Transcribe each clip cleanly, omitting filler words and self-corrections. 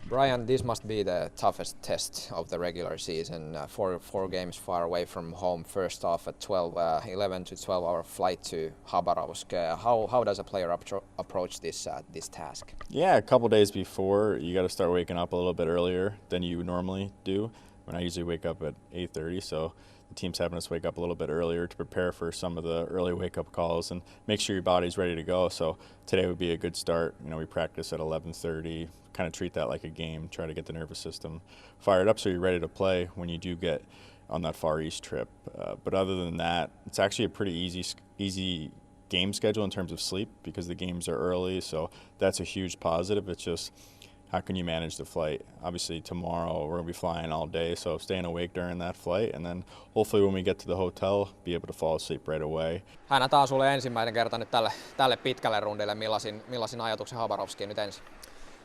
Brian, this must be the toughest test of the regular season. Four games far away from home. First off, a 11 to 12-hour flight to Habarovskia. How does a player approach this task? Yeah, a couple days before, you got to start waking up a little bit earlier than you normally do. When I usually wake up at 8:30, so the team's having us wake up a little bit earlier to prepare for some of the early wake-up calls and make sure your body's ready to go. So today would be a good start. You know, we practice at 11:30, kind of treat that like a game, try to get the nervous system fired up so you're ready to play when you do get on that Far East trip. But other than that, it's actually a pretty easy game schedule in terms of sleep because the games are early, so that's a huge positive. It's just how can you manage the flight? Obviously tomorrow we're going to be flying all day, so staying awake during that flight, and then hopefully when we get to the hotel, be able to fall asleep right away. Hänä taas sulle ensimmäinen kerta nyt tälle pitkälle rundille. Millaisin ajatuksen Habarovskiin nyt ensin?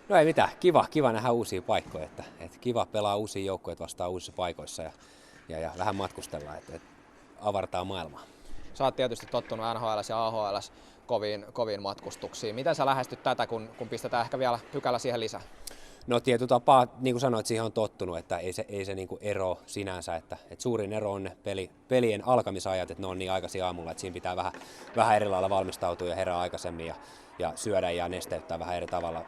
No ei mitään, kiva nähdä uusia paikkoja, että kiva pelaa uusia joukkoja vastaan uusissa paikoissa ja vähän matkustella, että avartaa maailmaa. Sä oot tietysti tottunut NHL:s ja AHL:s koviin matkustuksiin. Miten sä lähestyt tätä, kun pistetään ehkä vielä pykälä siihen lisää? No tietyllä tapaa, niin kuin sanoit, siihen on tottunut, että ei se niin kuin ero sinänsä, että suurin ero on ne pelien alkamisajat, että ne on niin aikaisin aamulla, että siinä pitää vähän eri lailla valmistautua ja herää aikaisemmin ja syödä ja nesteyttää vähän eri tavalla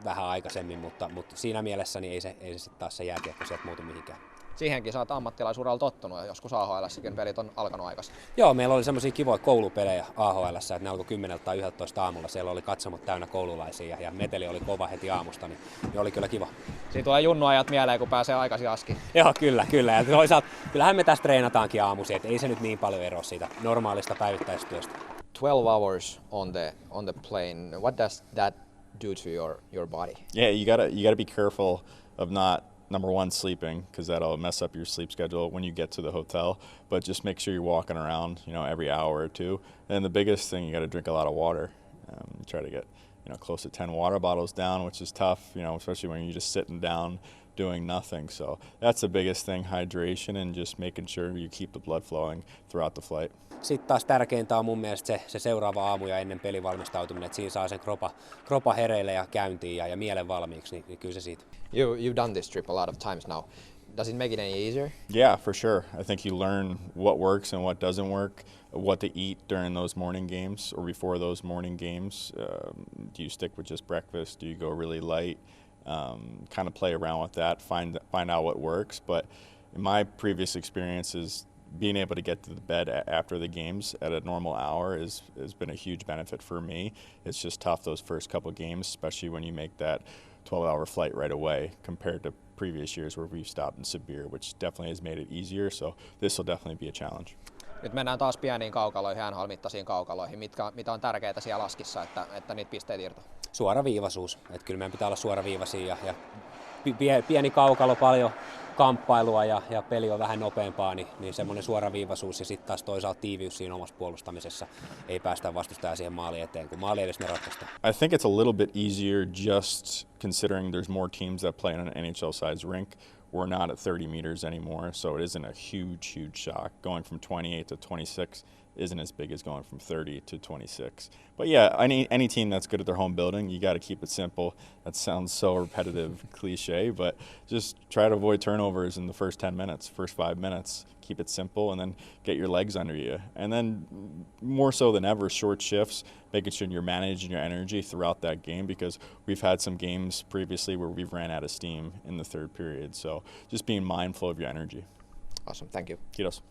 vähän aikaisemmin, mutta siinä mielessä niin ei se sitten taas se jääkiekko sieltä muutu mihinkään. Siihenkin sä oot ammattilaisuralla tottunut ja joskus AHL:ssäkin pelit on alkanut aikaisin. Joo, meillä oli semmoisia kivoja koulupelejä AHL:ssä, että ne alkoi 10 tai 11 aamulla. Siellä oli katsomot täynnä koululaisia ja meteli oli kova heti aamusta, niin oli kyllä kiva. Siinä tulee junnuajat mieleen, kun pääsee aikaisin askiin. Joo, kyllä. Ja toisaalta kyllähän me tässä treenataankin aamuisin, että ei se nyt niin paljon eroa siitä normaalista päivittäistyöstä. 12 hours on the plane. What does that do to your body? Yeah, you gotta be careful of not number one, sleeping, because that'll mess up your sleep schedule when you get to the hotel. But just make sure you're walking around, every hour or two. And the biggest thing, you got to drink a lot of water. Try to get, close to 10 water bottles down, which is tough, especially when you're just sitting down doing nothing. So that's the biggest thing, hydration and just making sure you keep the blood flowing throughout the flight. Sitten taas tärkeintä on mun mielestä se seuraava aamu ja ennen pelivalmistautuminen, että siinä saa sen kropa hereille ja käyntiin ja mielen valmiiksi, niin kyllä se siitä. You've done this trip a lot of times now. Does it make it any easier? Yeah, for sure. I think you learn what works and what doesn't work, what to eat during those morning games or before those morning games. Do you stick with just breakfast? Do you go really light? Kind of play around with that, find out what works. But in my previous experiences, being able to get to the bed after the games at a normal hour has been a huge benefit for me. It's just tough those first couple games, especially when you make that 12-hour flight right away compared to previous years where we've stopped in Sibir, which definitely has made it easier. So this will definitely be a challenge. Nyt mennään taas pieniin kaukaloihin, NHL-mittaisiin kaukaloihin. Mitä on tärkeää siellä laskissa, että niitä pisteet irtoaa? Suoraviivaisuus. Että kyllä meidän pitää olla suoraviivaisia ja pieni kaukalo, paljon kamppailua ja peli on vähän nopeampaa, niin semmoinen suoraviivaisuus ja sitten taas toisaalta tiiviys siinä omassa puolustamisessa. Ei päästä vastustajaa siihen maaliin eteen, kun maali edes ne ratkaistaan. I think it's a little bit easier just considering there's more teams that play on an NHL-sized rink. We're not at 30 meters anymore, so it isn't a huge shock. Going from 28 to 26 isn't as big as going from 30 to 26. But yeah, any team that's good at their home building, you got to keep it simple. That sounds so repetitive, cliche, but just try to avoid turnovers in the first 10 minutes, first 5 minutes. Keep it simple and then get your legs under you. And then more so than ever, short shifts, making sure you're managing your energy throughout that game because we've had some games previously where we've ran out of steam in the third period. So just being mindful of your energy. Awesome, thank you. Kiitos.